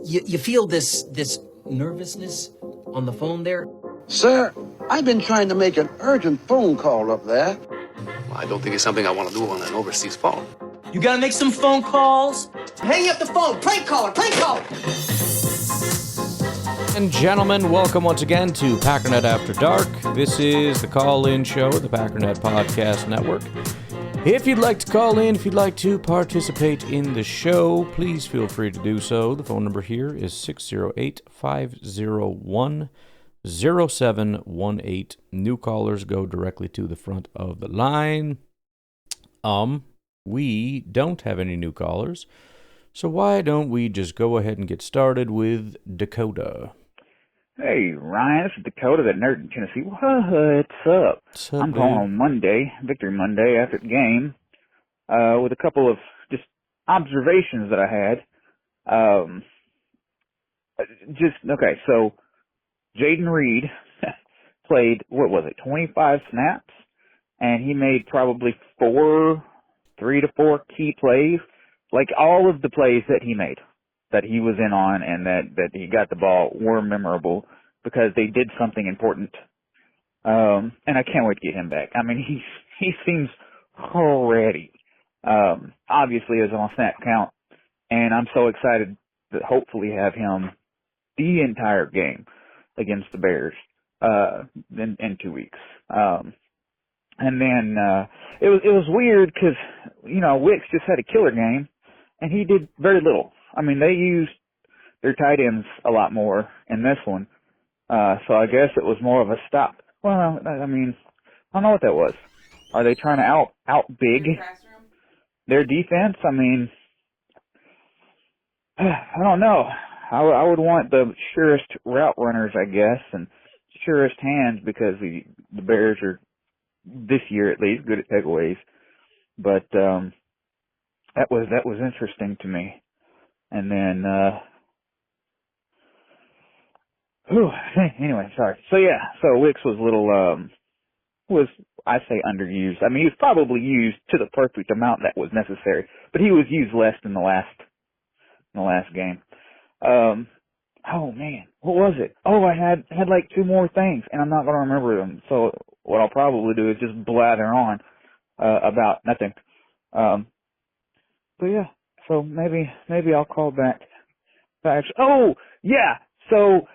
You feel this nervousness on the phone there? Sir, I've been trying to make an urgent phone call up there. Well, I don't think it's something I want to do on an overseas phone. You gotta make some phone calls. Hang up the phone. Prank caller. Prank caller. And gentlemen, welcome once again to Packernet After Dark. This is the call-in show of the Packernet Podcast Network. If you'd like to call in, if you'd like to participate in the show, please feel free to do so. The phone number here is 608-501-0718. New callers go directly to the front of the line. We don't have any new callers, so why don't we just go ahead and get started with Dakota? Hey, Ryan, this is Dakota, that nerd in Tennessee. What's up? I'm calling on Monday, Victory Monday, after the game, with a couple of just observations that I had. Okay, so Jaden Reed played, 25 snaps, and he made probably 3 to 4 key plays. Like, all of the plays that he made, that he was in on, and that he got the ball, were memorable because they did something important. And I can't wait to get him back. I mean, he seems ready. Obviously, as on snap count, and I'm so excited to hopefully have him the entire game against the Bears in 2 weeks. And then it was weird because, Wicks just had a killer game, and he did very little. I mean, they used their tight ends a lot more in this one, so I guess it was more of a stop. Well, I mean, I don't know what that was. Are they trying to out big their defense? I mean, I don't know. I would want the surest route runners, I guess, and surest hands, because the Bears are, this year at least, good at takeaways. But that was interesting to me. And then, anyway, sorry. So Wicks was I say underused. I mean, he was probably used to the perfect amount that was necessary, but he was used less than the last game. Oh man, what was it? Oh, I had like 2 more things, and I'm not going to remember them. So what I'll probably do is just blather on, about nothing. But yeah. So maybe I'll call back. Oh, yeah. So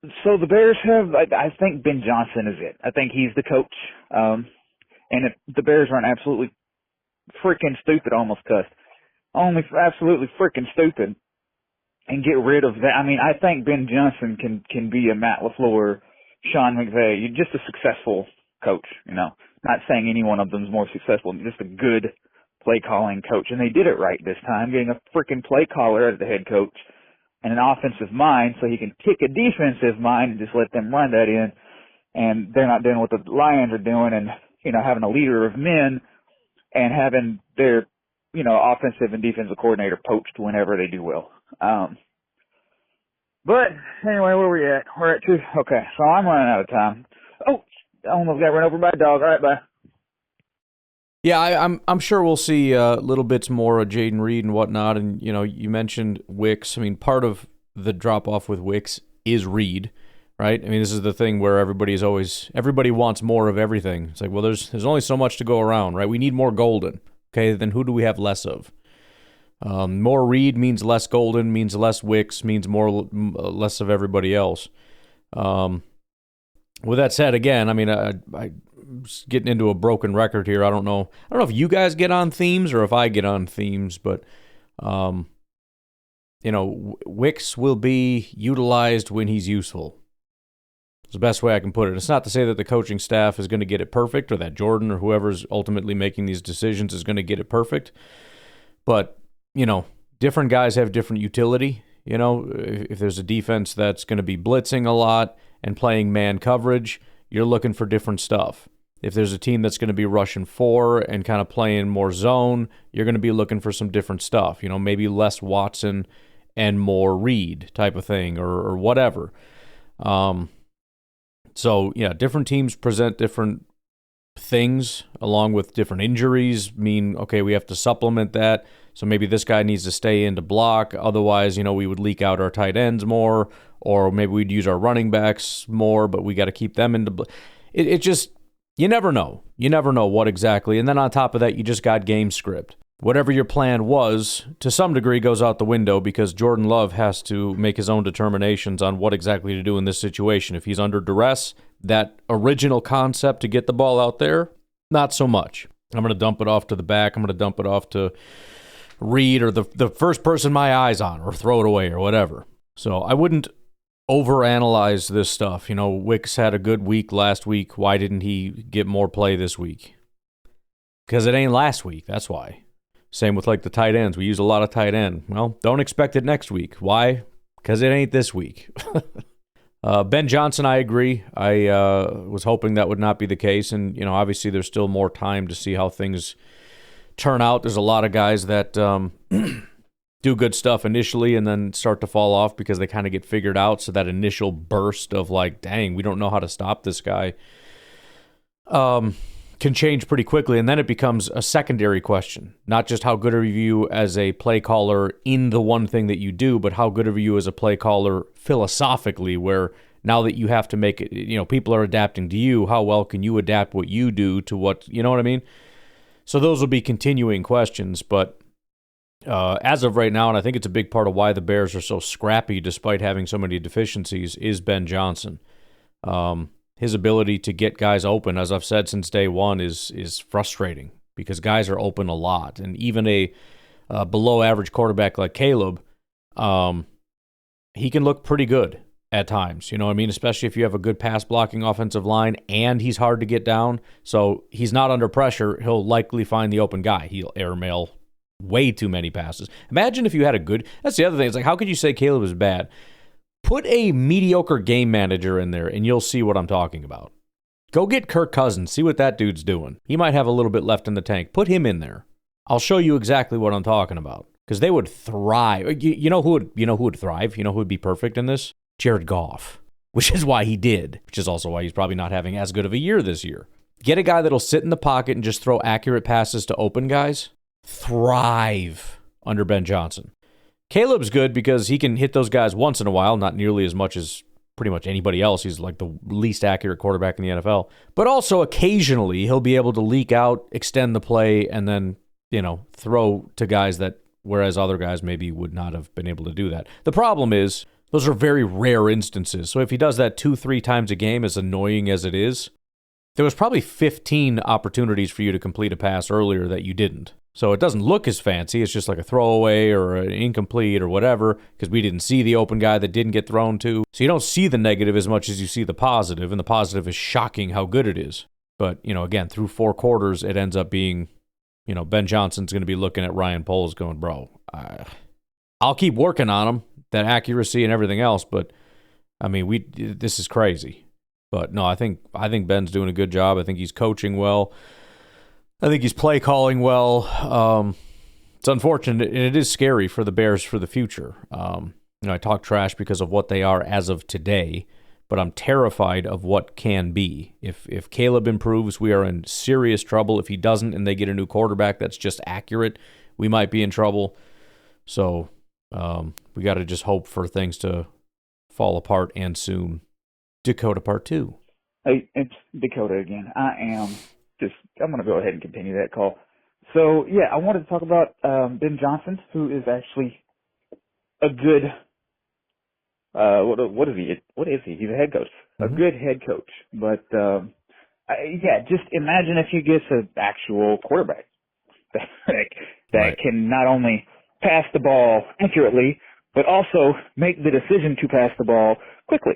the Bears have, I think Ben Johnson is it. I think he's the coach. And if the Bears aren't absolutely freaking stupid, almost cussed, only absolutely freaking stupid, and get rid of that. I mean, I think Ben Johnson can be a Matt LaFleur, Sean McVay. You're just a successful coach, Not saying any one of them is more successful, just a good play calling coach, and they did it right this time, getting a freaking play caller as the head coach and an offensive mind, so he can kick a defensive mind and just let them run that in, and they're not doing what the Lions are doing, and having a leader of men and having their offensive and defensive coordinator poached whenever they do well. But anyway, where we at? We're at 2. Okay, so I'm running out of time. Oh, I almost got run over by a dog. All right, bye. Yeah, I'm sure we'll see little bits more of Jaden Reed and whatnot. And you mentioned Wicks. I mean, part of the drop off with Wicks is Reed, right? I mean, this is the thing where everybody wants more of everything. It's like, well, there's only so much to go around, right? We need more Golden. Okay, then who do we have less of? More Reed means less Golden, means less Wicks, means less of everybody else. With that said, again, I mean, I getting into a broken record here. I don't know if you guys get on themes or if I get on themes, but Wicks will be utilized when he's useful. It's the best way I can put it. It's not to say that the coaching staff is going to get it perfect, or that Jordan or whoever's ultimately making these decisions is going to get it perfect. But, different guys have different utility. If there's a defense that's going to be blitzing a lot and playing man coverage, you're looking for different stuff. If there's a team that's going to be rushing 4 and kind of playing more zone, you're going to be looking for some different stuff. Maybe less Watson and more Reed type of thing, or whatever. So, yeah, different teams present different things along with different injuries mean, okay, we have to supplement that. So maybe this guy needs to stay in to block. Otherwise, we would leak out our tight ends more, or maybe we'd use our running backs more, but we got to keep them into. It just, you never know. You never know what exactly. And then on top of that, you just got game script. Whatever your plan was, to some degree, goes out the window because Jordan Love has to make his own determinations on what exactly to do in this situation. If he's under duress, that original concept to get the ball out there, not so much. I'm going to dump it off to the back. I'm going to dump it off to Reed or the first person my eyes on, or throw it away or whatever. So I wouldn't overanalyze this stuff. Wicks had a good week last week. Why didn't he get more play this week? Because it ain't last week. That's why. Same with the tight ends. We use a lot of tight end. Well, don't expect it next week. Why? Because it ain't this week. Ben Johnson, I agree. I was hoping that would not be the case. And, obviously there's still more time to see how things turn out. There's a lot of guys that do good stuff initially and then start to fall off because they kind of get figured out. So that initial burst of dang, we don't know how to stop this guy, can change pretty quickly, and then it becomes a secondary question. Not just how good are you as a play caller in the one thing that you do, but how good are you as a play caller philosophically, where now that you have to make it, people are adapting to you, how well can you adapt what you do to what, you know what I mean? So those will be continuing questions, but as of right now, and I think it's a big part of why the Bears are so scrappy despite having so many deficiencies, is Ben Johnson. His ability to get guys open, as I've said since day one, is frustrating because guys are open a lot. And even a below-average quarterback like Caleb, he can look pretty good at times. You know what I mean? Especially if you have a good pass-blocking offensive line and he's hard to get down. So he's not under pressure. He'll likely find the open guy. He'll airmail way too many passes. Imagine if you had a good... That's the other thing. It's how could you say Caleb is bad? Put a mediocre game manager in there, and you'll see what I'm talking about. Go get Kirk Cousins. See what that dude's doing. He might have a little bit left in the tank. Put him in there. I'll show you exactly what I'm talking about. Because they would thrive. You know who would thrive? You know who would be perfect in this? Jared Goff. Which is why he did. Which is also why he's probably not having as good of a year this year. Get a guy that'll sit in the pocket and just throw accurate passes to open guys. Thrive under Ben Johnson. Caleb's good because he can hit those guys once in a while, not nearly as much as pretty much anybody else. He's the least accurate quarterback in the NFL. But also occasionally he'll be able to leak out, extend the play, and then, throw to guys that, whereas other guys maybe would not have been able to do that. The problem is, those are very rare instances. So if he does that 2-3 times a game, as annoying as it is, there was probably 15 opportunities for you to complete a pass earlier that you didn't. So it doesn't look as fancy. It's just like a throwaway or an incomplete or whatever because we didn't see the open guy that didn't get thrown to. So you don't see the negative as much as you see the positive, and the positive is shocking how good it is. But, again, through 4 quarters, it ends up being, Ben Johnson's going to be looking at Ryan Poles going, bro, I'll keep working on him, that accuracy and everything else, but, this is crazy. But, no, I think Ben's doing a good job. I think he's coaching well. I think he's play calling well. It's unfortunate, and it is scary for the Bears for the future. I talk trash because of what they are as of today, but I'm terrified of what can be. If Caleb improves, we are in serious trouble. If he doesn't and they get a new quarterback that's just accurate, we might be in trouble. So we got to just hope for things to fall apart and soon. Dakota Part 2. Hey, it's Dakota again. I'm going to go ahead and continue that call. So, yeah, I wanted to talk about Ben Johnson, who is actually a good, what is he? What is he? He's a head coach. Mm-hmm. A good head coach. But, just imagine if he gets an actual quarterback that can not only pass the ball accurately, but also make the decision to pass the ball quickly.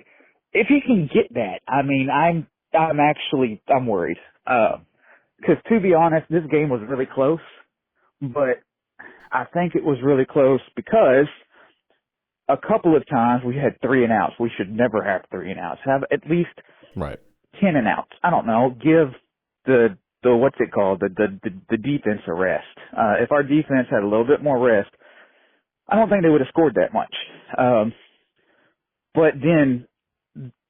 If he can get that, I'm worried. Because to be honest, this game was really close, but I think it was really close because a couple of times we had 3 and outs. We should never have 3 and outs. Have at least 10 and outs. I don't know. Give the what's it called? The defense a rest. If our defense had a little bit more rest, I don't think they would have scored that much. But then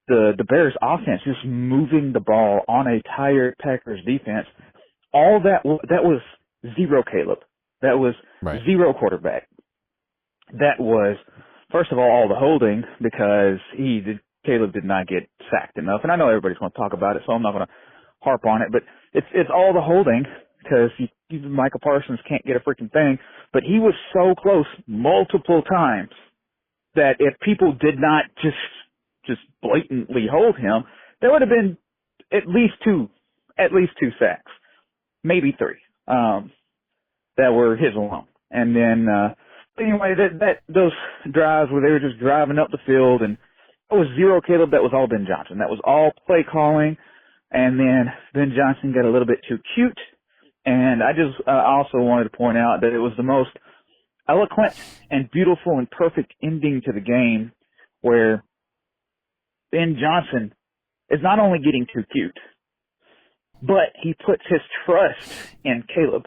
the Bears offense just moving the ball on a tired Packers defense, all that was zero Caleb. That was Right. zero quarterback. That was, first of all the holding, because Caleb did not get sacked enough. And I know everybody's going to talk about it, so I'm not going to harp on it. But it's all the holding, because Micah Parsons can't get a freaking thing. But he was so close multiple times that if people did not just blatantly hold him, there would have been at least two sacks, maybe three, that were his alone. And then, anyway, those drives where they were just driving up the field, and it was zero Caleb, that was all Ben Johnson. That was all play calling. And then Ben Johnson got a little bit too cute. And I also wanted to point out that it was the most eloquent and beautiful and perfect ending to the game, where Ben Johnson is not only getting too cute, but he puts his trust in Caleb,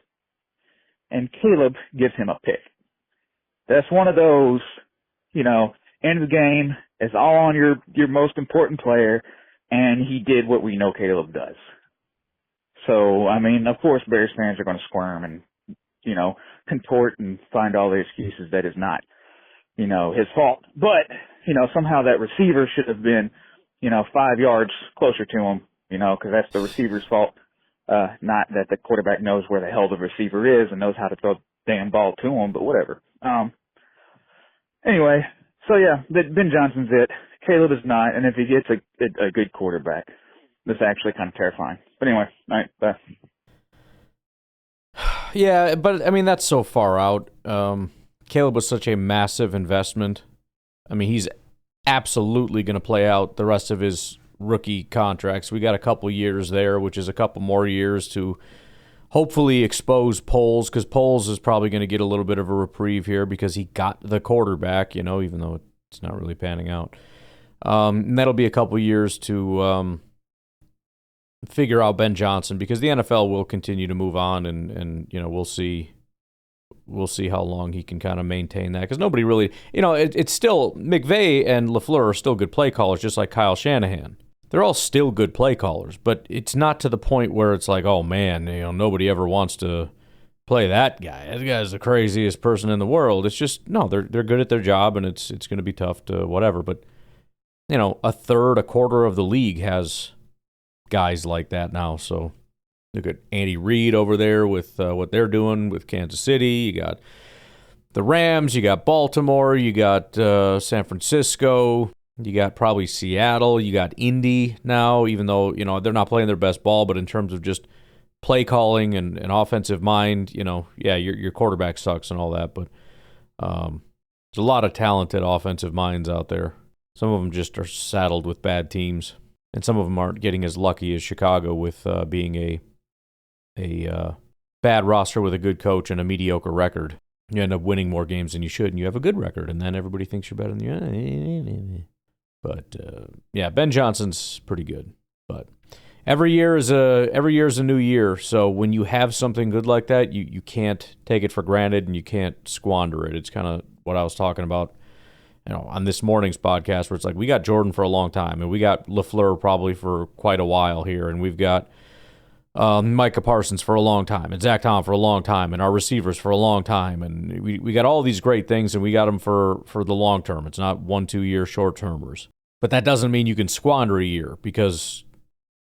and Caleb gives him a pick. That's one of those, end of the game, it's all on your most important player, and he did what we know Caleb does. So, I mean, of course Bears fans are going to squirm and, contort and find all the excuses that is not, his fault. But, somehow that receiver should have been, 5 yards closer to him, because that's the receiver's fault. Not that the quarterback knows where the hell the receiver is and knows how to throw the damn ball to him, but whatever. Anyway, so yeah, Ben Johnson's it. Caleb is not, and if he gets a good quarterback, that's actually kind of terrifying. But anyway, all right, bye. Yeah, but I mean, that's so far out. Caleb was such a massive investment. I mean, he's absolutely going to play out the rest of his rookie contracts. We got a couple years there, which is a couple more years to hopefully expose Poles, because Poles is probably going to get a little bit of a reprieve here because he got the quarterback, even though it's not really panning out. And that'll be a couple years to figure out Ben Johnson, because the NFL will continue to move on, and we'll see how long he can kind of maintain that, because nobody really, it's still, McVay and LaFleur are still good play callers, just like Kyle Shanahan. They're all still good play callers, but it's not to the point where it's like, oh man, nobody ever wants to play that guy. That guy's the craziest person in the world. It's just, no, they're good at their job, and it's going to be tough to whatever. But a quarter of the league has guys like that now. So look at Andy Reid over there with what they're doing with Kansas City. You got the Rams, you got Baltimore, you got San Francisco, you got probably Seattle, you got Indy now, even though, they're not playing their best ball, but in terms of just play calling and offensive mind, your quarterback sucks and all that, but there's a lot of talented offensive minds out there. Some of them just are saddled with bad teams, and some of them aren't getting as lucky as Chicago with being a bad roster with a good coach and a mediocre record. You end up winning more games than you should, and you have a good record, and then everybody thinks you're better than you. But Ben Johnson's pretty good. But every year is a new year. So when you have something good like that, you can't take it for granted, and you can't squander it. It's kind of what I was talking about, on this morning's podcast, where it's like we got Jordan for a long time, and we got LaFleur probably for quite a while here, and we've got Micah Parsons for a long time, and Zach Tom for a long time, and our receivers for a long time, and we got all these great things, and we got them for the long term. It's not 1-2 year short termers, but that doesn't mean you can squander a year, because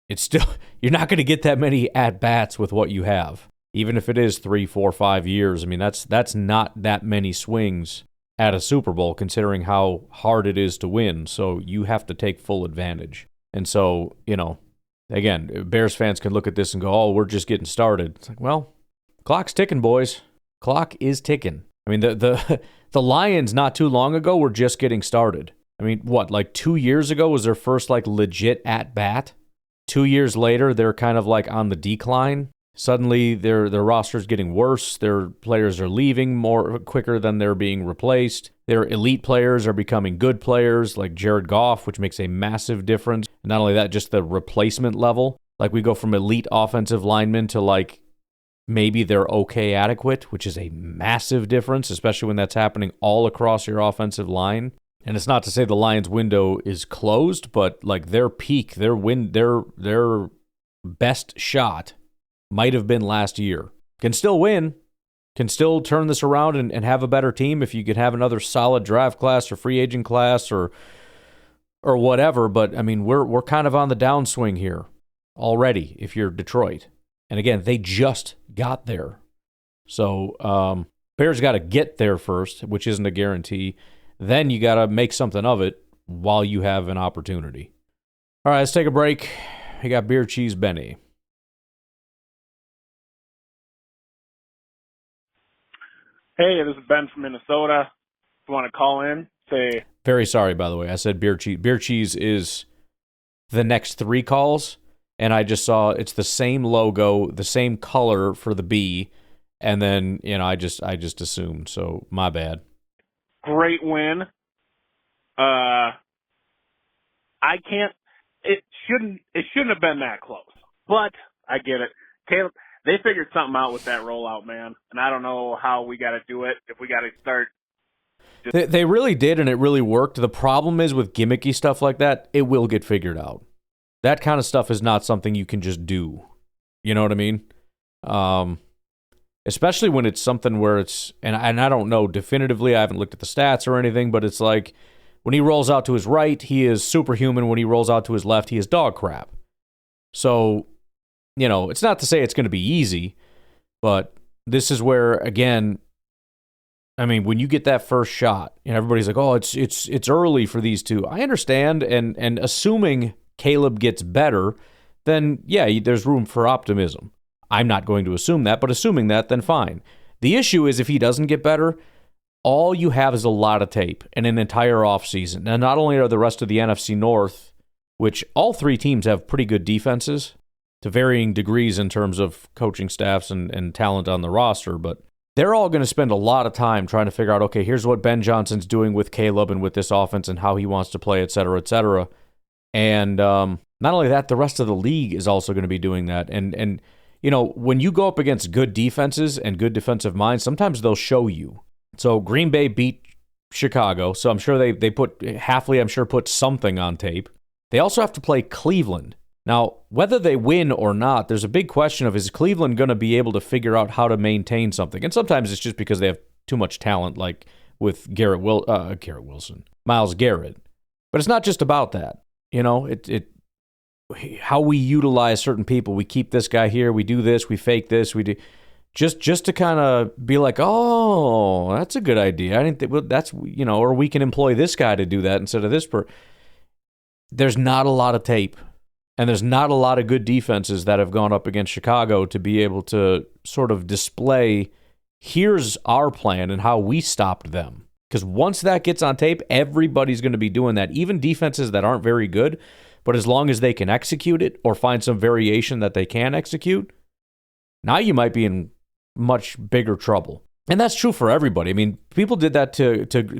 it's still, you're not going to get that many at bats with what you have, even if it is 3, 4, 5 years. I mean, that's not that many swings at a Super Bowl, considering how hard it is to win. So you have to take full advantage, and so again, Bears fans can look at this and go, oh, we're just getting started. It's like, well, clock's ticking, boys. Clock is ticking. I mean, the Lions not too long ago were just getting started. I mean, what, like 2 years ago was their first legit at-bat? 2 years later, they're kind of on the decline. Suddenly, their roster's getting worse. Their players are leaving more quicker than they're being replaced. Their elite players are becoming good players, like Jared Goff, which makes a massive difference. And not only that, just the replacement level. We go from elite offensive linemen to maybe they're okay adequate, which is a massive difference, especially when that's happening all across your offensive line. And it's not to say the Lions' window is closed, but their peak, their best shot might have been last year. Can still win. can still turn this around and have a better team if you could have another solid draft class or free agent class or whatever. But I mean, we're kind of on the downswing here already if you're Detroit. And again, they just got there. So Bears got to get there first, which isn't a guarantee. Then you got to make something of it while you have an opportunity. All right, let's take a break. We got Beer Cheese Benny. Hey, this is Ben from Minnesota. If you want to call in, say... Very sorry, by the way. I said beer cheese. Beer cheese is the next 3 calls, and I just saw it's the same logo, the same color for the B, and then, I just assumed, so my bad. Great win. It shouldn't have been that close, but I get it. Caleb, they figured something out with that rollout, man, and I don't know how we got to do it, if we got to start. They really did, and it really worked. The problem is with gimmicky stuff like that, it will get figured out. That kind of stuff is not something you can just do. You know what I mean? Especially when it's something where it's, and I don't know definitively, I haven't looked at the stats or anything, but it's like when he rolls out to his right, he is superhuman. When he rolls out to his left, he is dog crap. So, it's not to say it's going to be easy, but this is where, again, I mean, when you get that first shot, everybody's like, "Oh, it's early for these two." I understand, and assuming Caleb gets better, then yeah, there's room for optimism. I'm not going to assume that, but assuming that, then fine. The issue is if he doesn't get better, all you have is a lot of tape and an entire offseason. Now, not only are the rest of the NFC North, which all 3 teams have pretty good defenses to varying degrees in terms of coaching staffs and talent on the roster, but they're all going to spend a lot of time trying to figure out, okay, here's what Ben Johnson's doing with Caleb and with this offense and how he wants to play, et cetera, et cetera. And not only that, the rest of the league is also going to be doing that. And when you go up against good defenses and good defensive minds, sometimes they'll show you. So Green Bay beat Chicago, so I'm sure they put, Halfley I'm sure put something on tape. They also have to play Cleveland. Now, whether they win or not, there's a big question of, is Cleveland going to be able to figure out how to maintain something? And sometimes it's just because they have too much talent, like with Myles Garrett. But it's not just about that. How we utilize certain people. We keep this guy here, we do this, we fake this, we do... Just to kind of be like, oh, that's a good idea. I didn't think that's, or we can employ this guy to do that instead of this person. There's not a lot of tape. And there's not a lot of good defenses that have gone up against Chicago to be able to sort of display, here's our plan and how we stopped them. Because once that gets on tape, everybody's going to be doing that. Even defenses that aren't very good, but as long as they can execute it or find some variation that they can execute, now you might be in much bigger trouble. And that's true for everybody. I mean, people did that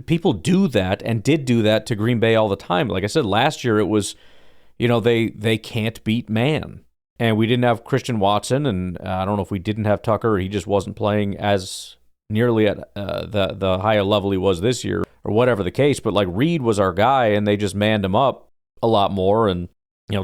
people do that and did do that to Green Bay all the time. Like I said, last year it was... they can't beat man. And we didn't have Christian Watson, and I don't know if we didn't have Tucker, he just wasn't playing as nearly at the higher level he was this year, or whatever the case. But like Reed was our guy, and they just manned him up a lot more. And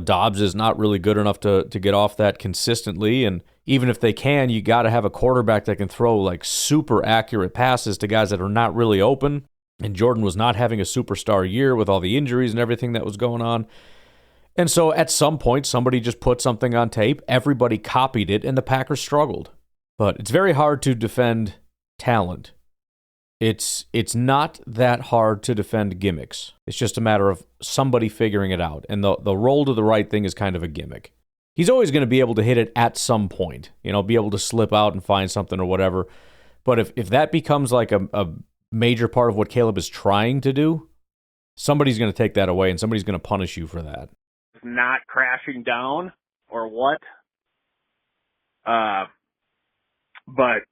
Dobbs is not really good enough to get off that consistently. And even if they can, you got to have a quarterback that can throw like super accurate passes to guys that are not really open. And Jordan was not having a superstar year with all the injuries and everything that was going on. And so at some point, somebody just put something on tape, everybody copied it, and the Packers struggled. But it's very hard to defend talent. It's not that hard to defend gimmicks. It's just a matter of somebody figuring it out. And the roll to the right thing is kind of a gimmick. He's always going to be able to hit it at some point, be able to slip out and find something or whatever. But if that becomes like a major part of what Caleb is trying to do, somebody's going to take that away and somebody's going to punish you for that. Not crashing down or what. But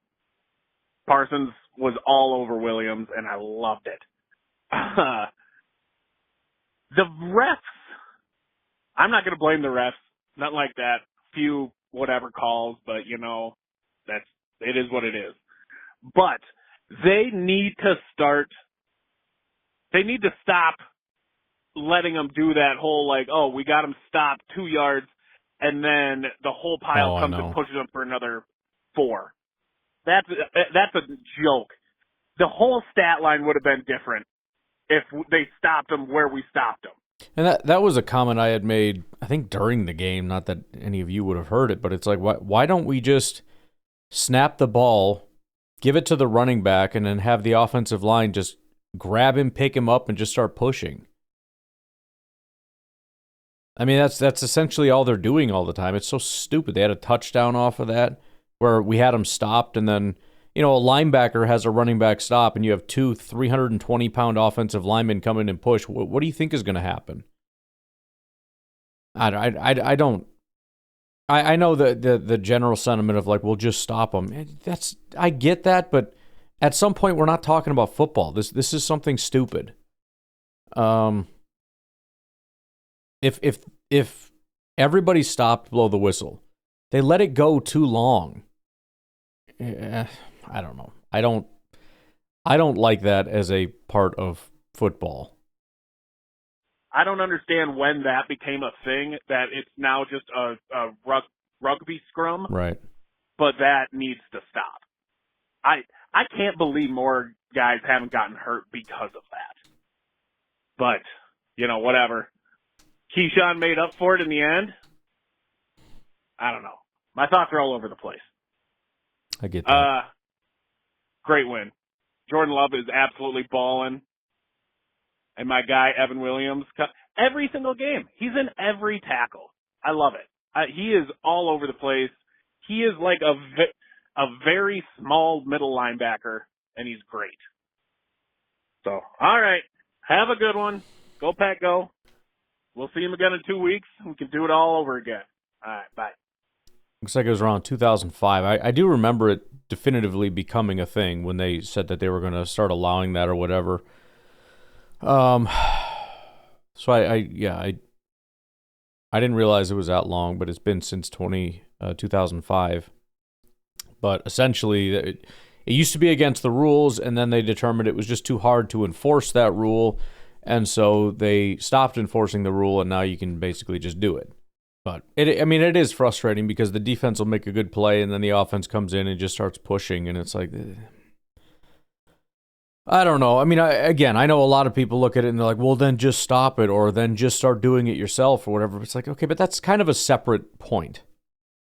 Parsons was all over Williams, and I loved it. The refs, I'm not going to blame the refs. Not like that. Few whatever calls, but it is what it is. But they need to stop letting them do that whole we got him stopped 2 yards, and then the whole pile comes and pushes them for another 4. That's a joke. The whole stat line would have been different if they stopped him where we stopped him. And that was a comment I had made, I think, during the game. Not that any of you would have heard it, but it's like, why don't we just snap the ball, give it to the running back, and then have the offensive line just grab him, pick him up, and just start pushing? I mean, that's essentially all they're doing all the time. It's so stupid. They had a touchdown off of that where we had them stopped, and then, you know, a linebacker has a running back stop, and you have two 320-pound offensive linemen come in and push. What do you think is going to happen? I don't. I know the general sentiment of like, we'll just stop them. I get that, but at some point we're not talking about football. This is something stupid. If everybody stopped, blow the whistle. They let it go too long. I don't know. I don't like that as a part of football. I don't understand when that became a thing, that it's now just a rugby scrum. Right. But that needs to stop. I can't believe more guys haven't gotten hurt because of that. But, you know, whatever. Keyshawn made up for it in the end. I don't know. My thoughts are all over the place. I get that. Great win. Jordan Love is absolutely balling. And my guy, Evan Williams, every single game. He's in every tackle. I love it. He is all over the place. He is like a very small middle linebacker, and he's great. So, all right. Have a good one. Go Pack, go. We'll see him again in 2 weeks. We can do it all over again. All right, bye. Looks like it was around 2005. I do remember it definitively becoming a thing when they said that they were going to start allowing that or whatever. So I didn't realize it was that long, but it's been since 2005. But essentially, it used to be against the rules, and then they determined it was just too hard to enforce that rule, and so they stopped enforcing the rule, and now you can basically just do it. But it is frustrating because the defense will make a good play, and then the offense comes in and just starts pushing, and it's like, I don't know. I mean, I know a lot of people look at it and they're like, well, then just stop it, or then just start doing it yourself or whatever. It's like, okay, but that's kind of a separate point.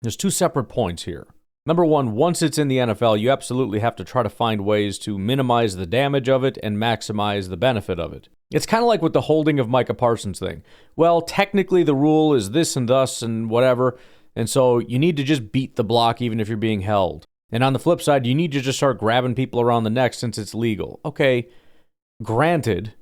There's two separate points here. Number one, once it's in the NFL, you absolutely have to try to find ways to minimize the damage of it and maximize the benefit of it. It's kind of like with the holding of Micah Parsons thing. Well, technically the rule is this and thus and whatever, and so you need to just beat the block even if you're being held. And on the flip side, you need to just start grabbing people around the neck since it's legal. Okay, granted,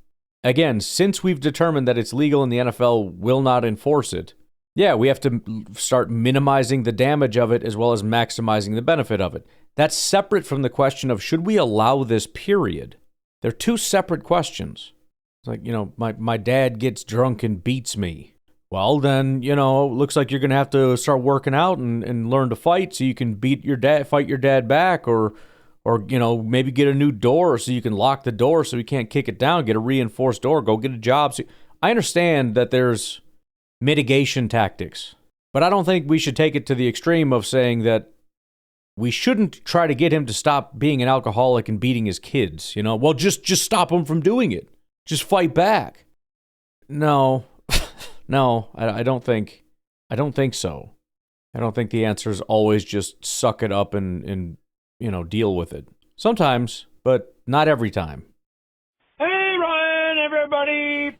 again, since we've determined that it's legal and the NFL will not enforce it, yeah, we have to start minimizing the damage of it as well as maximizing the benefit of it. That's separate from the question of should we allow this, period. They're two separate questions. It's like, you know, my dad gets drunk and beats me. Well, then, you know, looks like you're going to have to start working out and learn to fight so you can fight your dad back, or you know, maybe get a new door so you can lock the door so he can't kick it down, get a reinforced door, go get a job. I understand that there's mitigation tactics, but I don't think we should take it to the extreme of saying that we shouldn't try to get him to stop being an alcoholic and beating his kids. You know, well, just stop him from doing it. Just fight back. No, no, I don't think so. I don't think the answer is always just suck it up and you know, deal with it. Sometimes, but not every time. Hey, Ryan, everybody.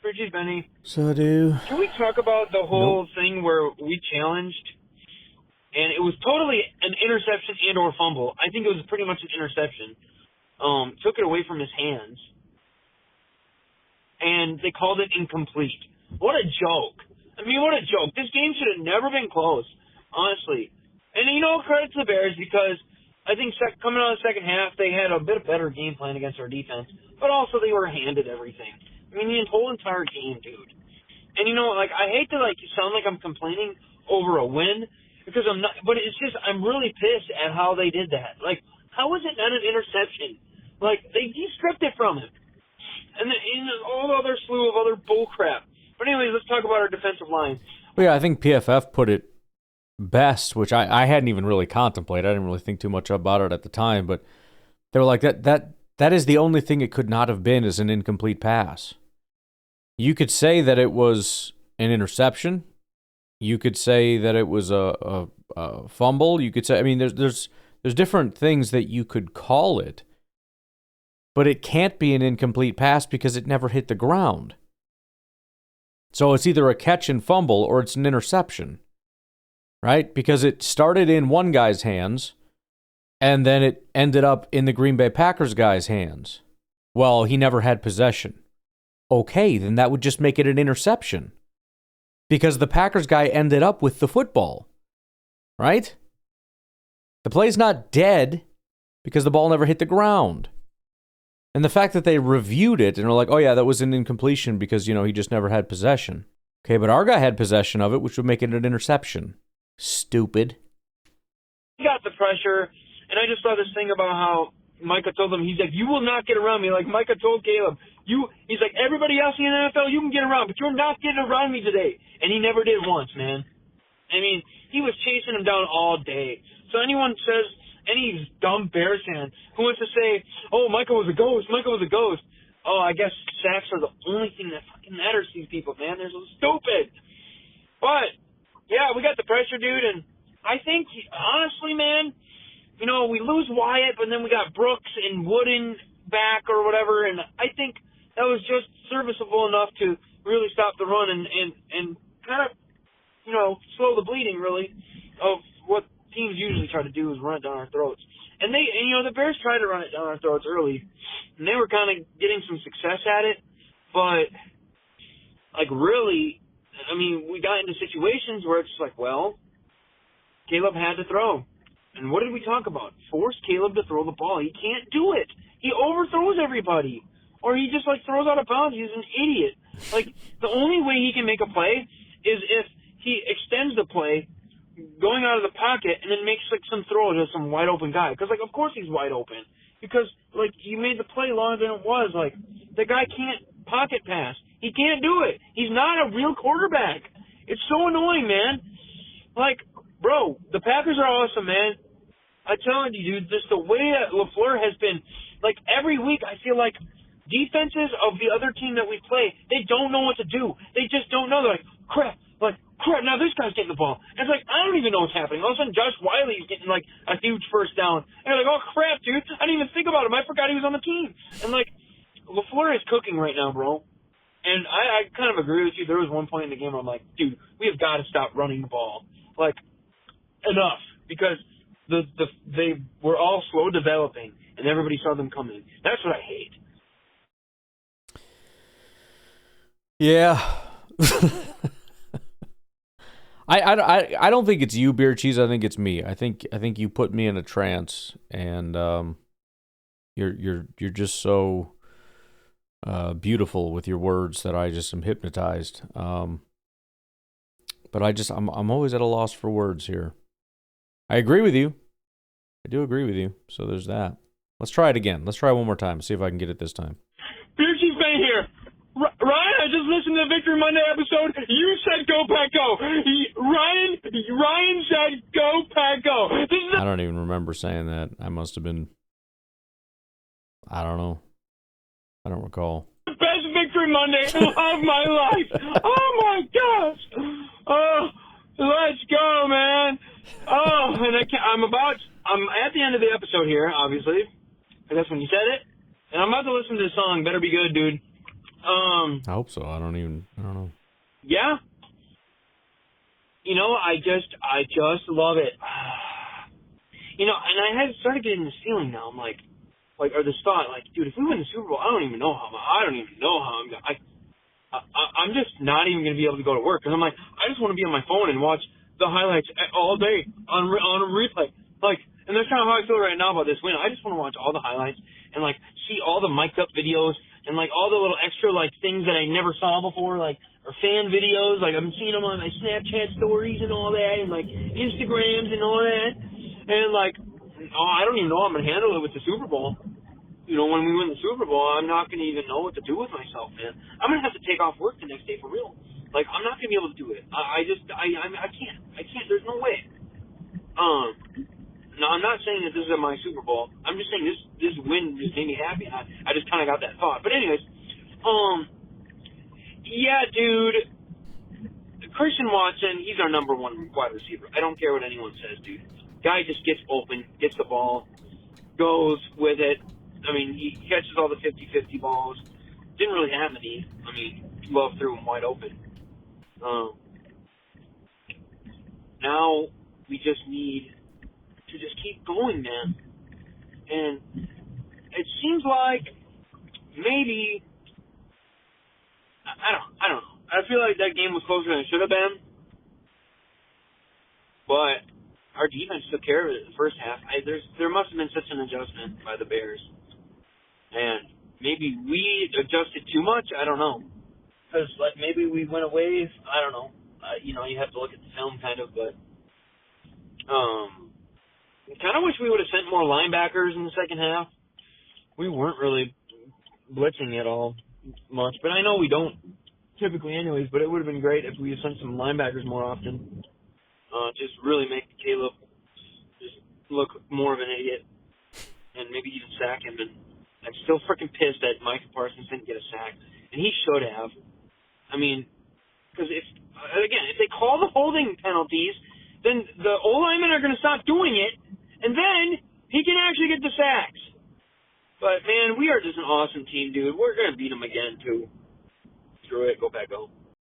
Richie's Benny. So do. Can we talk about the whole thing where we challenged, and it was totally an interception and or fumble? I think it was pretty much an interception. Took it away from his hands. And they called it incomplete. What a joke. I mean, what a joke. This game should have never been close, honestly. And, you know, credit to the Bears because I think coming out of the second half, they had a bit better game plan against our defense, but also they were handed everything. I mean, the whole entire game, dude. And, you know, like, I hate to, like, sound like I'm complaining over a win because I'm not, but it's just, I'm really pissed at how they did that. Like, how was it not an interception? Like, they stripped it from him. And all the other slew of other bull crap. But anyways, let's talk about our defensive line. Well, yeah, I think PFF put it best, which I hadn't even really contemplated. I didn't really think too much about it at the time, but they were like, that is the only thing it could not have been, is an incomplete pass. You could say that it was an interception. You could say that it was a fumble. You could say, I mean, there's different things that you could call it, but it can't be an incomplete pass because it never hit the ground. So it's either a catch and fumble or it's an interception, right? Because it started in one guy's hands and then it ended up in the Green Bay Packers guy's hands. Well, he never had possession. Okay, then that would just make it an interception because the Packers guy ended up with the football, right? The play's not dead because the ball never hit the ground. And the fact that they reviewed it and were like, oh yeah, that was an incompletion because, he just never had possession. Okay, but our guy had possession of it, which would make it an interception. Stupid. He got the pressure, and I just saw this thing about how Micah told him, he's like, you will not get around me. Like Micah told Caleb, he's like, everybody else in the NFL, you can get around, but you're not getting around me today. And he never did once, man. I mean, he was chasing him down all day. So anyone says, any dumb Bears fan who wants to say, oh, Micah was a ghost, oh, I guess sacks are the only thing that fucking matters to these people, man. They're so stupid. But, yeah, we got the pressure, dude, and I think, honestly, man, we lose Wyatt, but then we got Brooks and Wooden back or whatever, and I think that was just serviceable enough to really stop the run and kind of, slow the bleeding, really, of what teams usually try to do is run it down our throats. And the Bears tried to run it down our throats early, and they were kind of getting some success at it, but, really, I mean, we got into situations where it's like, well, Caleb had to throw. And what did we talk about? Force Caleb to throw the ball. He can't do it. He overthrows everybody. Or he just, throws out of bounds. He's an idiot. The only way he can make a play is if he extends the play going out of the pocket and then makes, some throw to some wide-open guy. Because, of course he's wide open. Because, you made the play longer than it was. The guy can't pocket pass. He can't do it. He's not a real quarterback. It's so annoying, man. Bro, the Packers are awesome, man. I'm telling you, dude, just the way that LaFleur has been, every week I feel like defenses of the other team that we play, they don't know what to do. They just don't know. They're crap, now this guy's getting the ball. And it's I don't even know what's happening. All of a sudden, Josh Wiley's getting, a huge first down. And you're oh, crap, dude, I didn't even think about him. I forgot he was on the team. And, LaFleur is cooking right now, bro. And I kind of agree with you. There was one point in the game where I'm like, dude, we have got to stop running the ball. Enough. Because they were all slow developing, and everybody saw them coming. That's what I hate. Yeah. I don't think it's you, Beer Cheese. I think it's me. I think you put me in a trance, and you're just so beautiful with your words that I just am hypnotized. But I'm always at a loss for words here. I agree with you. I do agree with you. So there's that. Let's try it again. Let's try one more time. See if I can get it this time. Beer Cheese Bane here. Ryan, I just listened to the Victory Monday episode. You said go Pack Go. Ryan said go Pack Go. I don't even remember saying that. I must have been. I don't know. I don't recall. The best Victory Monday of my life. Oh my gosh. Oh, let's go, man. Oh, and I'm at the end of the episode here, obviously. That's when you said it. And I'm about to listen to the song, Better Be Good, dude. I hope so. I don't know. Yeah. I just love it. And I had started getting this feeling now. I'm or this thought, dude, if we win the Super Bowl, I don't even know how I'm just not even going to be able to go to work. Because I just want to be on my phone and watch the highlights all day on a replay. And that's kind of how I feel right now about this win. I just want to watch all the highlights and, see all the mic'd up videos and, all the little extra, things that I never saw before, or fan videos. I'm seeing them on my Snapchat stories and all that and, Instagrams and all that. And, I don't even know how I'm going to handle it with the Super Bowl. When we win the Super Bowl, I'm not going to even know what to do with myself, man. I'm going to have to take off work the next day for real. Like, I'm not gonna be able to do it. I can't. There's no way. No, I'm not saying that this is my Super Bowl. I'm just saying this win just made me happy. I just kind of got that thought. But anyways, yeah, dude, Christian Watson, he's our number one wide receiver. I don't care what anyone says, dude. Guy just gets open, gets the ball, goes with it. I mean, he catches all the 50-50 balls. Didn't really have any. I mean, Love threw him wide open. Now we just need to just keep going, man. And it seems like maybe I don't know. I feel like that game was closer than it should have been. But our defense took care of it in the first half. There must have been such an adjustment by the Bears. And maybe we adjusted too much. I don't know. Because like maybe we went away. I don't know. You have to look at the film kind of. But I kind of wish we would have sent more linebackers in the second half. We weren't really blitzing at all much. But I know we don't typically anyways. But it would have been great if we had sent some linebackers more often. Just really make Caleb just look more of an idiot. And maybe even sack him. And I'm still freaking pissed that Micah Parsons didn't get a sack. And he should have. I mean, because if they call the holding penalties, then the O-linemen are going to stop doing it, and then he can actually get the sacks. But, man, we are just an awesome team, dude. We're going to beat them again, too. Screw it. Go Pack, go.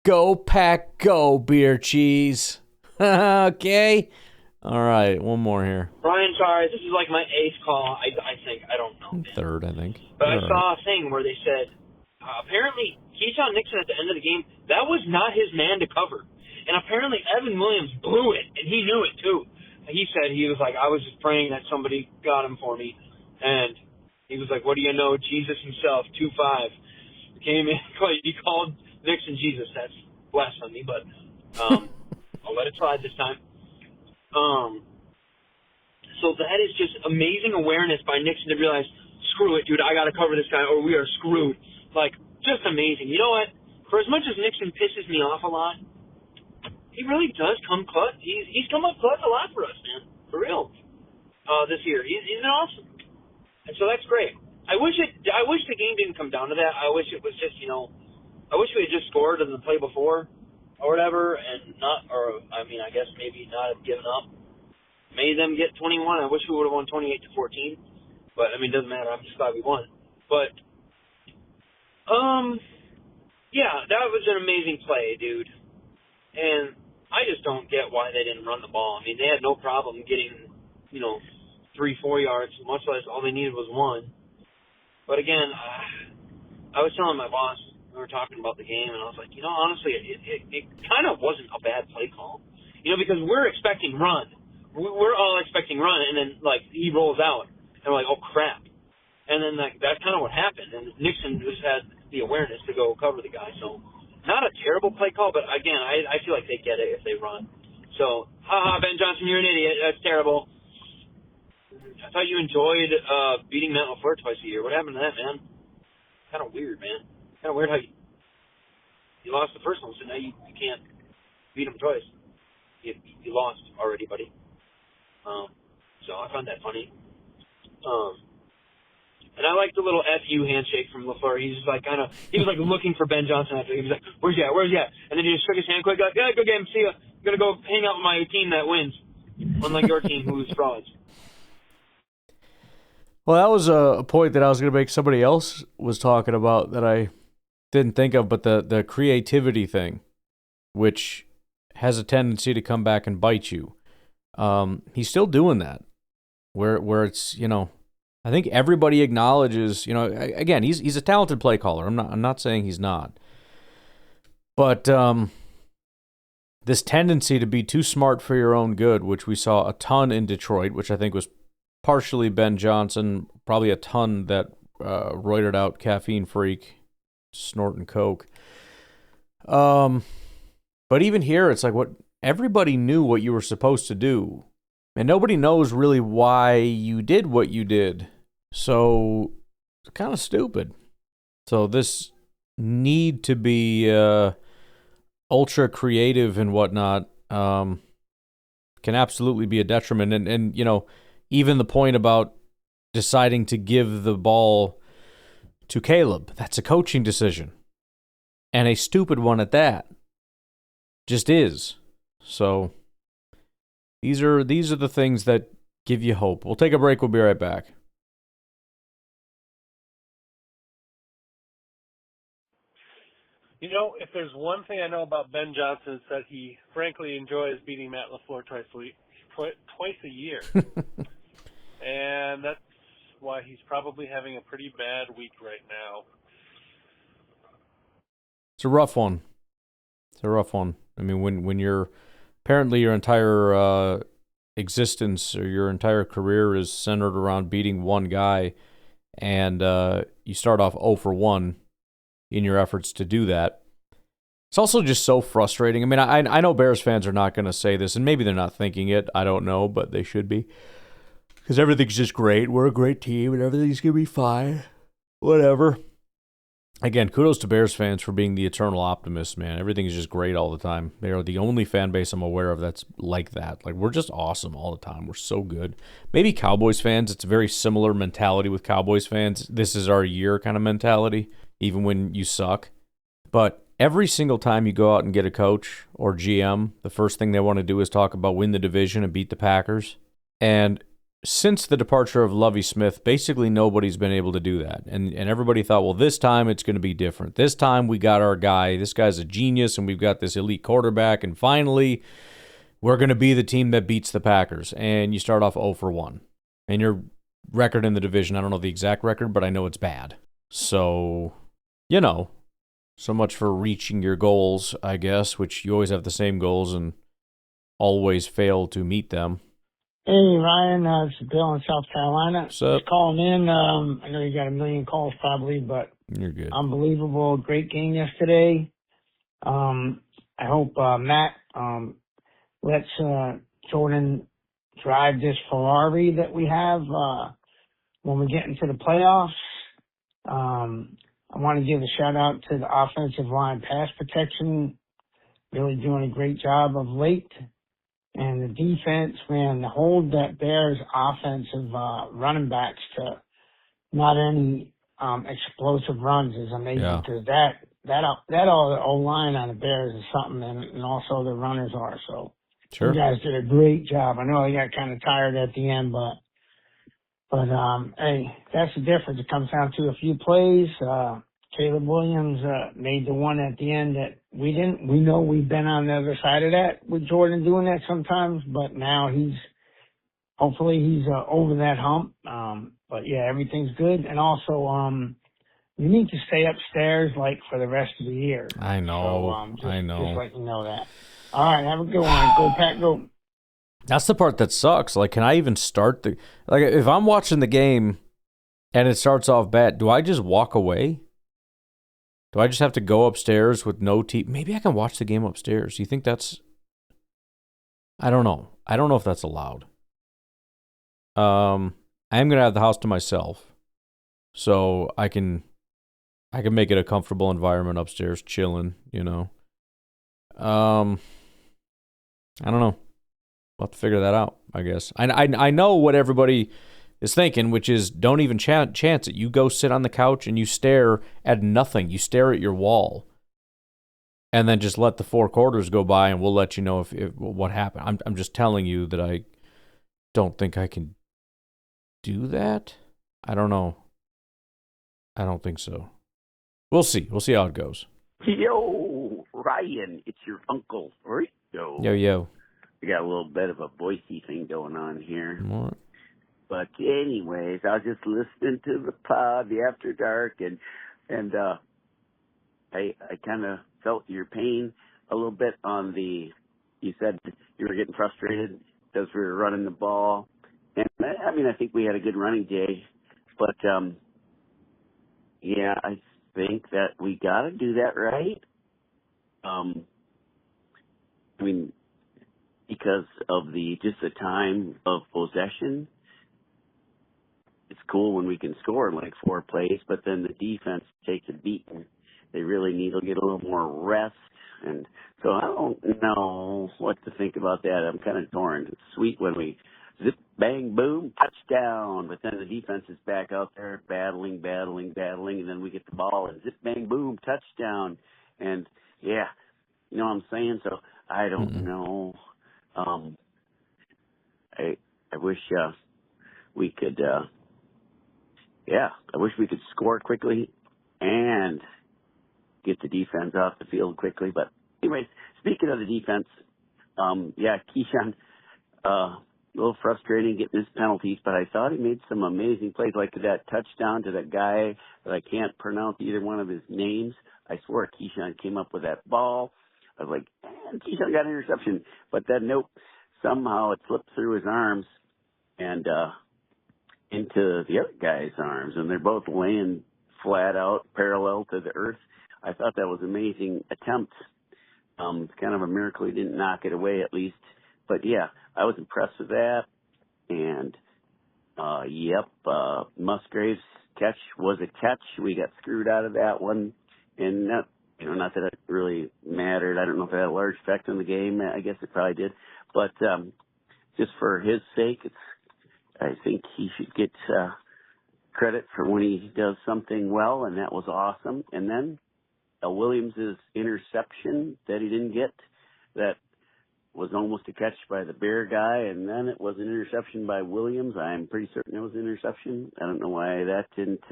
Go Pack, go, beer cheese. Okay. All right, one more here. Brian, sorry, this is like my eighth call, I think. I don't know. Man. Third, I think. But I saw a thing where they said, apparently, Keyshawn Nixon at the end of the game, that was not his man to cover. And apparently Evan Williams blew it, and he knew it, too. He said, he was like, I was just praying that somebody got him for me. And he was like, what do you know? Jesus himself, 2-5. Came in, he called Nixon Jesus. That's blasphemy, but I'll let it slide this time. So that is just amazing awareness by Nixon to realize, screw it, dude, I got to cover this guy or we are screwed. Like, just amazing. You know what? For as much as Nixon pisses me off a lot, he really does come clutch. He's come up clutch a lot for us, man. For real. This year. He's an awesome. And so that's great. I wish the game didn't come down to that. I wish it was just, I wish we had just scored in the play before or whatever and I guess maybe not have given up. Made them get 21. I wish we would have won 28-14. But, it doesn't matter. I'm just glad we won. But, yeah, that was an amazing play, dude. And I just don't get why they didn't run the ball. They had no problem getting, 3-4 yards, much less all they needed was one. But again, I was telling my boss, we were talking about the game, and I was like, honestly, it kind of wasn't a bad play call. Because we're expecting run. We're all expecting run, and then, he rolls out. And we're like, oh, crap. And then that's kind of what happened. And Nixon just had the awareness to go cover the guy. So not a terrible play call, but, again, I feel like they get it if they run. So, Ben Johnson, you're an idiot. That's terrible. I thought you enjoyed beating Matt LaFleur twice a year. What happened to that, man? Kind of weird, man. Kind of weird how you lost the first one, so now you can't beat him twice. You lost already, buddy. So I found that funny. And I like the little FU handshake from LaFleur. He was like looking for Ben Johnson after. He was like, where's he at? And then he just shook his hand quick, like, yeah, good game, see ya. I'm going to go hang out with my team that wins. Unlike your team who's frauds. Well, that was a point that I was going to make. Somebody else was talking about that I didn't think of, but the creativity thing, which has a tendency to come back and bite you. He's still doing that, where it's, I think everybody acknowledges, again, he's a talented play caller. I'm not saying he's not. But this tendency to be too smart for your own good, which we saw a ton in Detroit, which I think was partially Ben Johnson, probably a ton that roided out caffeine freak, snorting coke. But even here, it's like everybody knew what you were supposed to do. And nobody knows really why you did what you did. So it's kind of stupid. So this need to be ultra creative and whatnot can absolutely be a detriment. And even the point about deciding to give the ball to Caleb, that's a coaching decision. And a stupid one at that. Just is. So these are the things that give you hope. We'll take a break. We'll be right back. If there's one thing I know about Ben Johnson, it's that he frankly enjoys beating Matt LaFleur twice a year. And that's why he's probably having a pretty bad week right now. It's a rough one. I mean, when you're apparently your entire existence or your entire career is centered around beating one guy, and you start off 0 for 1 in your efforts to do that. It's also just so frustrating. I mean, I know Bears fans are not going to say this, and maybe they're not thinking it. I don't know, but they should be. Because everything's just great. We're a great team, and everything's going to be fine. Whatever. Again, kudos to Bears fans for being the eternal optimists, man. Everything's just great all the time. They are the only fan base I'm aware of that's like that. Like, we're just awesome all the time. We're so good. Maybe Cowboys fans, it's a very similar mentality with Cowboys fans. This is our year kind of mentality, even when you suck. But every single time you go out and get a coach or GM, the first thing they want to do is talk about win the division and beat the Packers. And since the departure of Lovie Smith, basically nobody's been able to do that. And everybody thought, well, this time it's going to be different. This time we got our guy. This guy's a genius, and we've got this elite quarterback. And finally, we're going to be the team that beats the Packers. And you start off 0 for 1. And your record in the division, I don't know the exact record, but I know it's bad. So, so much for reaching your goals, I guess, which you always have the same goals and always fail to meet them. Hey, Ryan, it's Bill in South Carolina. What's up? Just calling in. I know you got a million calls probably, but You're good. unbelievable. Great game yesterday. I hope Matt lets Jordan drive this Ferrari that we have when we get into the playoffs. I want to give a shout-out to the offensive line pass protection, really doing a great job of late. And the defense, man, to hold that Bears offensive running backs to not any explosive runs is amazing, because that O-line on the Bears is something, and also the runners are. So Sure. you guys did a great job. I know they got kind of tired at the end, but hey, that's the difference. It comes down to a few plays. Caleb Williams made the one at the end that we didn't. We know we've been on the other side of that with Jordan doing that sometimes, but now hopefully he's over that hump. But yeah, everything's good. And also, you need to stay upstairs like for the rest of the year. I know. So, I know. Just let you know that. All right, have a good one. Go Pack, go. That's the part that sucks. Like, can I even start if I'm watching the game and it starts off bad, do I just walk away? Do I just have to go upstairs with no TV? Maybe I can watch the game upstairs. Do you think that's... I don't know. I don't know if that's allowed. I am going to have the house to myself, so I can make it a comfortable environment upstairs, chilling, I don't know. We'll have to figure that out, I guess. I know what everybody is thinking, which is don't even chance it. You go sit on the couch and you stare at nothing. You stare at your wall, and then just let the 4 quarters go by, and we'll let you know if what happened. I'm just telling you that I don't think I can do that. I don't know. I don't think so. We'll see. We'll see how it goes. Yo, Ryan, it's your uncle Rico. Yo. We got a little bit of a Boise thing going on here. What? But anyways, I was just listening to the pod, the After Dark, and I kind of felt your pain a little bit on you said you were getting frustrated because we were running the ball. And I think we had a good running day, but yeah, I think that we got to do that right. Because of the time of possession. It's cool when we can score in like 4 plays, but then the defense takes a beating they really need to get a little more rest. And so I don't know what to think about that. I'm kind of torn. It's sweet when we zip, bang, boom, touchdown. But then the defense is back out there battling. And then we get the ball and zip, bang, boom, touchdown. And, yeah, you know what I'm saying? So I don't know. I wish we could, I wish we could score quickly and get the defense off the field quickly. But anyways, speaking of the defense, Keyshawn, a little frustrating getting his penalties, but I thought he made some amazing plays, like that touchdown to that guy that I can't pronounce either one of his names. I swear Keyshawn came up with that ball. I was like, man, Keyshawn got an interception. But then, nope, somehow it slipped through his arms and into the other guy's arms, and they're both laying flat out, parallel to the earth. I thought that was an amazing attempt. It's kind of a miracle he didn't knock it away at least. But, yeah, I was impressed with that. And, Musgrave's catch was a catch. We got screwed out of that one. And, not that it really mattered. I don't know if it had a large effect on the game. I guess it probably did. But just for his sake, I think he should get credit for when he does something well, and that was awesome. And then Williams' interception that he didn't get, that was almost a catch by the Bear guy, and then it was an interception by Williams. I'm pretty certain it was an interception. I don't know why that didn't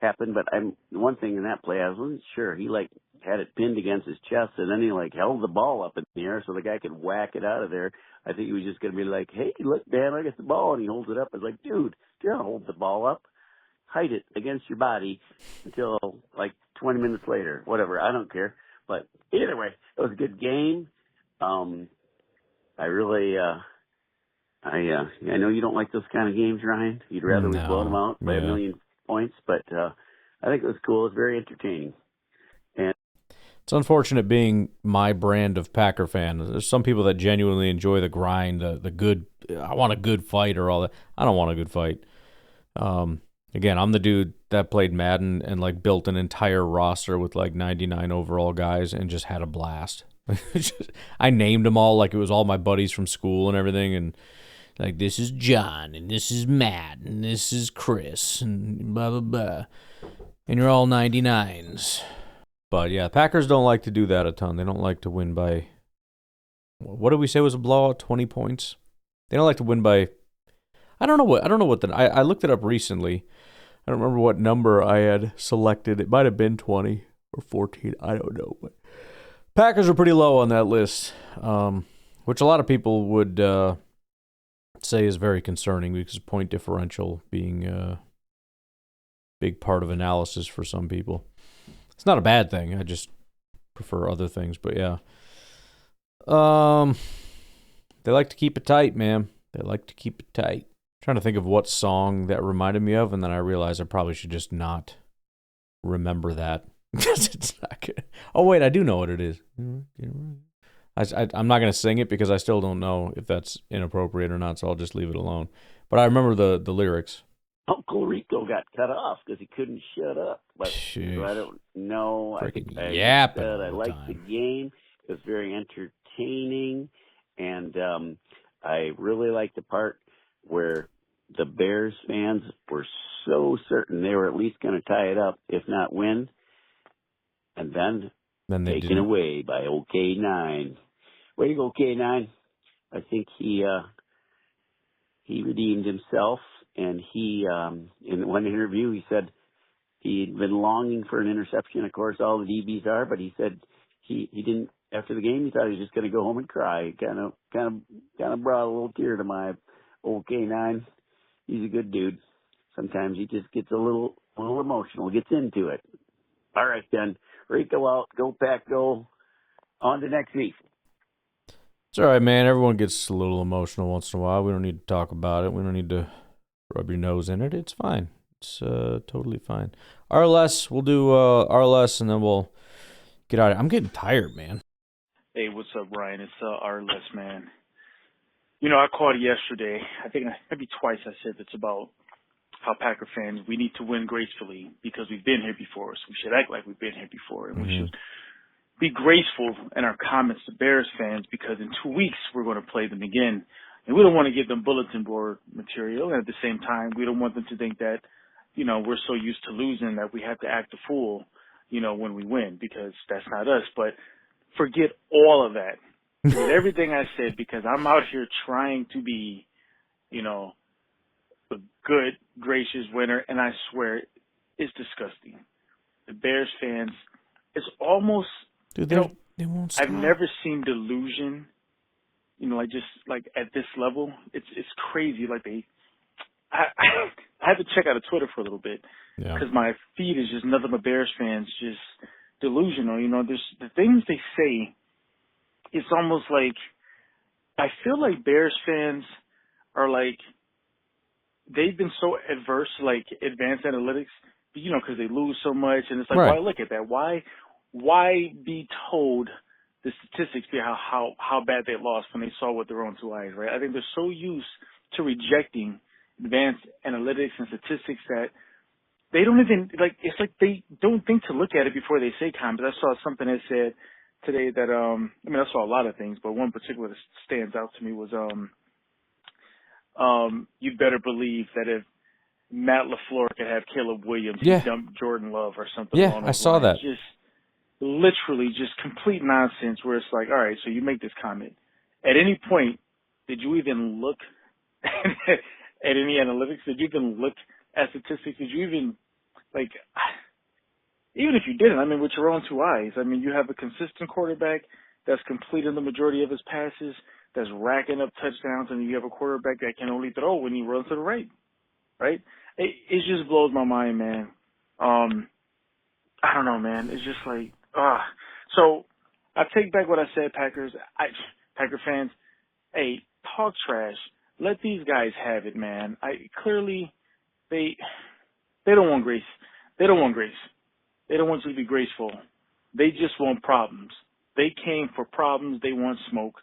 happen, but one thing in that play, I wasn't sure. He had it pinned against his chest, and then he held the ball up in the air so the guy could whack it out of there. I think he was just going to be like, hey, look, Dan, I got the ball, and he holds it up. I was like, dude, don't hold the ball up. Hide it against your body until 20 minutes later, whatever. I don't care. But either way, it was a good game. I really, I know you don't like those kind of games, Ryan. You'd rather we blow them out by a million points, but I think it was cool. It was very entertaining. And it's unfortunate being my brand of Packer fan. There's some people that genuinely enjoy the grind, the good. I want a good fight or all that. I don't want a good fight. Again, I'm the dude that played Madden and built an entire roster with 99 overall guys and just had a blast. I named them all like it was all my buddies from school and everything, and this is John and this is Matt and this is Chris and blah blah blah, and you're all 99s. But yeah, Packers don't like to do that a ton. They don't like to win by, what did we say was a blowout? 20 points. They don't like to win by. I don't know what I looked it up recently. I don't remember what number I had selected. It might have been 20 or 14. I don't know. But Packers are pretty low on that list, which a lot of people would say is very concerning because point differential being a big part of analysis for some people. It's not a bad thing. I just prefer other things. But yeah, they like to keep it tight, man. They like to keep it tight. Trying to think of what song that reminded me of, and then I realized I probably should just not remember that. It's not good. Oh wait, I do know what it is. I'm not going to sing it because I still don't know if that's inappropriate or not, so I'll just leave it alone. But I remember the lyrics. Uncle Rico got cut off because he couldn't shut up. But so I don't know. I think I liked the game. It was very entertaining, and I really liked the part where the Bears fans were so certain they were at least going to tie it up, if not win, and then taken away by old K9. Way to go, K9. I think he redeemed himself, and he in one interview he said he'd been longing for an interception. Of course, all the DBs are, but he said he didn't. After the game, he thought he was just going to go home and cry. Kind of brought a little tear to my old K9. He's a good dude. Sometimes he just gets a little emotional, gets into it. All right, then. Rico out. Go Pack, go. On to next week. It's all right, man. Everyone gets a little emotional once in a while. We don't need to talk about it. We don't need to rub your nose in it. It's fine. It's totally fine. RLS, we'll do RLS, and then we'll get out of it. I'm getting tired, man. Hey, what's up, Ryan? It's RLS, man. I called yesterday. I think maybe twice I said it's about how Packer fans, we need to win gracefully because we've been here before. So we should act like we've been here before. And we should be graceful in our comments to Bears fans because in 2 weeks we're going to play them again. And we don't want to give them bulletin board material. And at the same time, we don't want them to think that, we're so used to losing that we have to act a fool, when we win because that's not us. But forget all of that. Forget everything I said because I'm out here trying to be, a good, gracious winner. And I swear it's disgusting. The Bears fans, it's almost, dude, they won't stop. I've never seen delusion, like at this level. It's crazy. Like I had to check out of Twitter for a little bit because my feed is just nothing but Bears fans, just delusional. There's the things they say. It's almost like I feel like Bears fans are like they've been so adverse to like advanced analytics, because they lose so much, and it's like why look at that? Why be told the statistics behind how bad they lost when they saw with their own two eyes, right? I think they're so used to rejecting advanced analytics and statistics that they don't even it's like they don't think to look at it before they say comments. I saw something that said today that I saw a lot of things, but one particular that stands out to me was you'd better believe that if Matt LaFleur could have Caleb Williams, he'd dump Jordan Love or something. Yeah, I saw that. Just literally just complete nonsense where it's like, all right, so you make this comment. At any point, did you even look at any analytics? Did you even look at statistics? Did you even, even if you didn't, with your own two eyes, you have a consistent quarterback that's completing the majority of his passes, that's racking up touchdowns, and you have a quarterback that can only throw when he runs to the right, right? It just blows my mind, man. I don't know, man. It's just like, So I take back what I said, Packer fans. Hey, talk trash. Let these guys have it, man. Clearly, they don't want grace. They don't want grace. They don't want you to be graceful. They just want problems. They came for problems. They want smoke.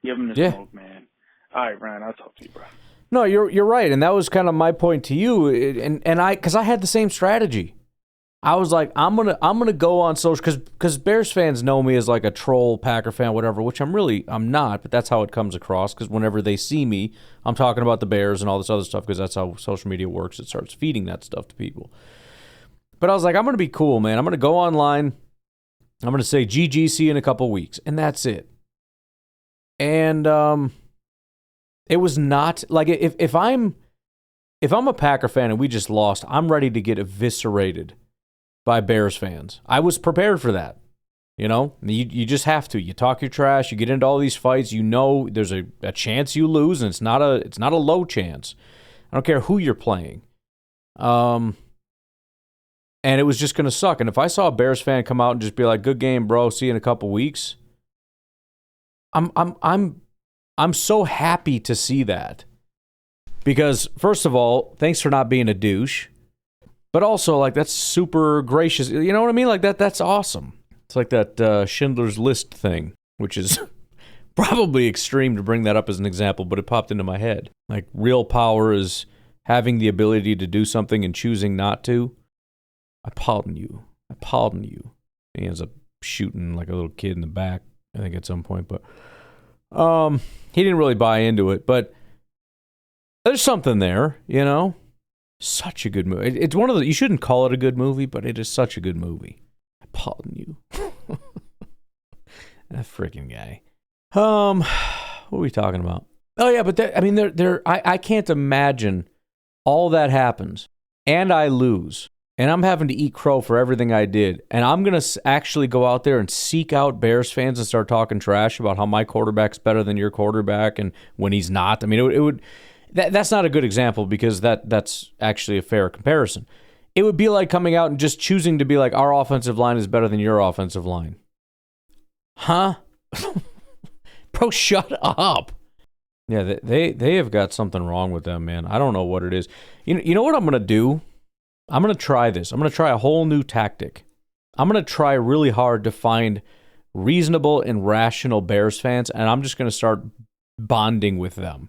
Give them the smoke, man. All right, Ryan, I'll talk to you, bro. No, you're right, and that was kind of my point to you, and because I had the same strategy. I was like, I'm gonna go on social because Bears fans know me as like a troll Packer fan, whatever, which I'm not, but that's how it comes across. Because whenever they see me, I'm talking about the Bears and all this other stuff because that's how social media works. It starts feeding that stuff to people. But I was like, I'm gonna be cool, man. I'm gonna go online. I'm gonna say GG, see you in a couple weeks, and that's it. And it was not like if I'm a Packer fan and we just lost, I'm ready to get eviscerated by Bears fans. I was prepared for that. You just have to. You talk your trash. You get into all these fights. There's a chance you lose, and it's not a low chance. I don't care who you're playing. And it was just gonna suck. And if I saw a Bears fan come out and just be like, "Good game, bro. See you in a couple weeks," I'm so happy to see that. Because first of all, thanks for not being a douche. But also, that's super gracious. You know what I mean? That's awesome. It's like that Schindler's List thing, which is probably extreme to bring that up as an example, but it popped into my head. Real power is having the ability to do something and choosing not to. I pardon you. He ends up shooting a little kid in the back, I think, at some point. But he didn't really buy into it. But there's something there, Such a good movie. It's one of the, you shouldn't call it a good movie, but it is such a good movie. I pardon you. That freaking guy. What are we talking about? Oh yeah, but I can't imagine all that happens and I lose and I'm having to eat crow for everything I did. And I'm going to actually go out there and seek out Bears fans and start talking trash about how my quarterback's better than your quarterback and when he's not. It would That's not a good example because that's actually a fair comparison. It would be like coming out and just choosing to be like, our offensive line is better than your offensive line. Huh? Bro, shut up. Yeah, they have got something wrong with them, man. I don't know what it is. You know what I'm going to do? I'm going to try this. I'm going to try a whole new tactic. I'm going to try really hard to find reasonable and rational Bears fans, and I'm just going to start bonding with them.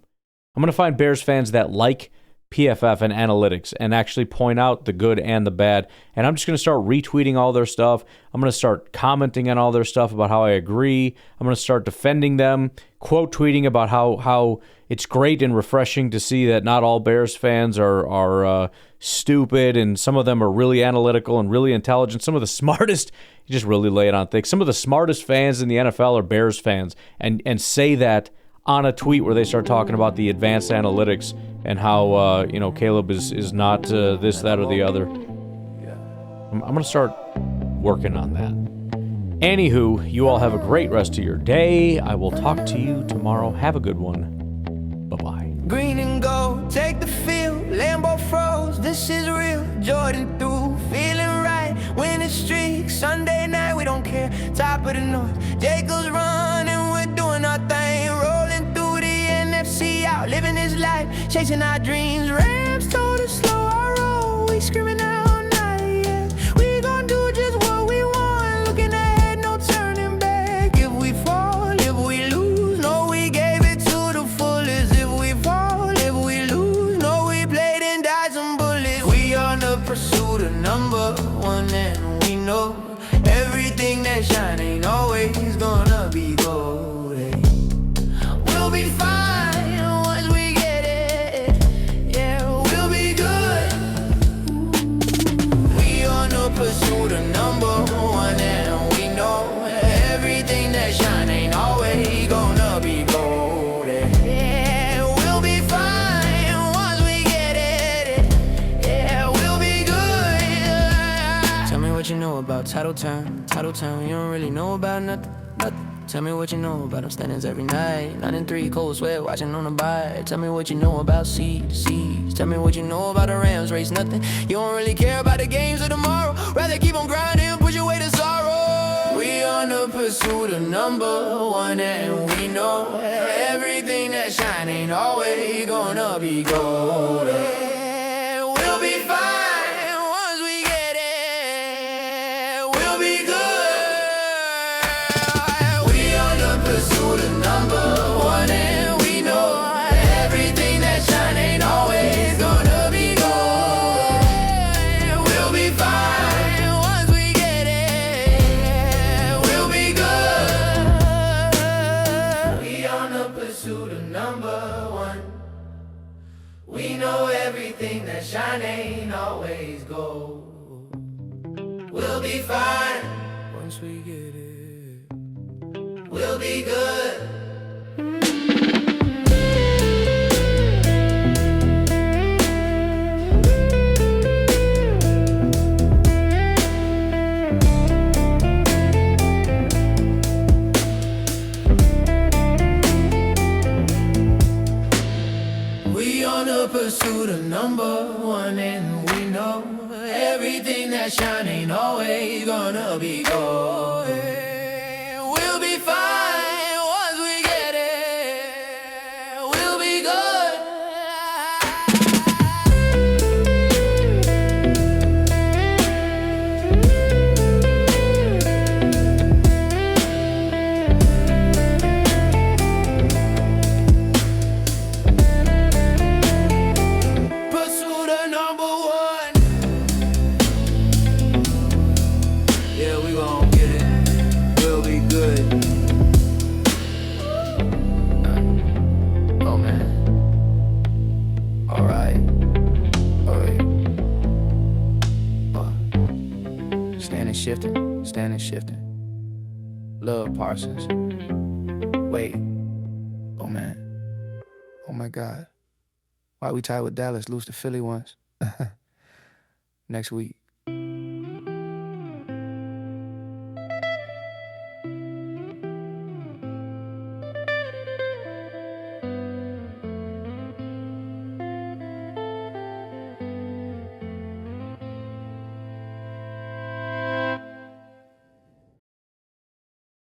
I'm going to find Bears fans that like PFF and analytics and actually point out the good and the bad. And I'm just going to start retweeting all their stuff. I'm going to start commenting on all their stuff about how I agree. I'm going to start defending them, quote tweeting about how it's great and refreshing to see that not all Bears fans are stupid, and some of them are really analytical and really intelligent. Some of the smartest, you just really lay it on thick. Some of the smartest fans in the NFL are Bears fans, and say that on a tweet where they start talking about the advanced analytics and how Caleb is not this, that, or the other. I'm going to start working on that. Anywho, you all have a great rest of your day. I will talk to you tomorrow. Have a good one. Bye-bye. Green and gold, take the field, Lambo froze, this is real, Jordan through, feeling right, winning streak, Sunday night, we don't care, top of the north, Jacobs running, we're doing our thing, rolling through the NFC, out living this life, chasing our dreams, Rams told us slow our roll, we screaming out all night, yeah, we gon' do just what we want, looking ahead, no turning back, if we fall, if we lose, no, we gave it to the fullest, if we fall, if we lose, no, we played and died some bullets, we on the pursuit of number one, and we know everything that shine ain't always gonna be gold, hey. We'll be fine once we get it, yeah, we'll be good, we on the pursuit of number one, and we know everything that shine ain't always gonna be gold, yeah, we'll be fine once we get it, yeah, we'll be good, yeah. Tell me what you know about Title Town, you don't really know about nothing. Tell me what you know about them standings every night. 9-3, cold sweat, watching on the bike. Tell me what you know about seeds. Tell me what you know about the Rams, race nothing. You don't really care about the games of tomorrow. Rather keep on grinding, push away the sorrow. We on the pursuit of number one, and we know everything that shine ain't always gonna be gold. We'll be fine once we get it. We'll be good. Pursuit of number one, and we know everything that shine ain't always gonna be gold. We'll be fine once we get it. We'll be good. We on the pursuit of number one. We know everything that shine ain't always gold. We'll be fine once we get it. We'll be good. We on the pursuit of number one, and we know everything that shine ain't always gonna be gold. We'll be fine once we get it. We'll be good. Pursuit of number one. Yeah, we gon' get it. We'll be good. Oh man. Alright. Standing shifting. Love Parsons. Wait. Oh man. Oh my God. Why we tied with Dallas, lose to Philly once? Next week.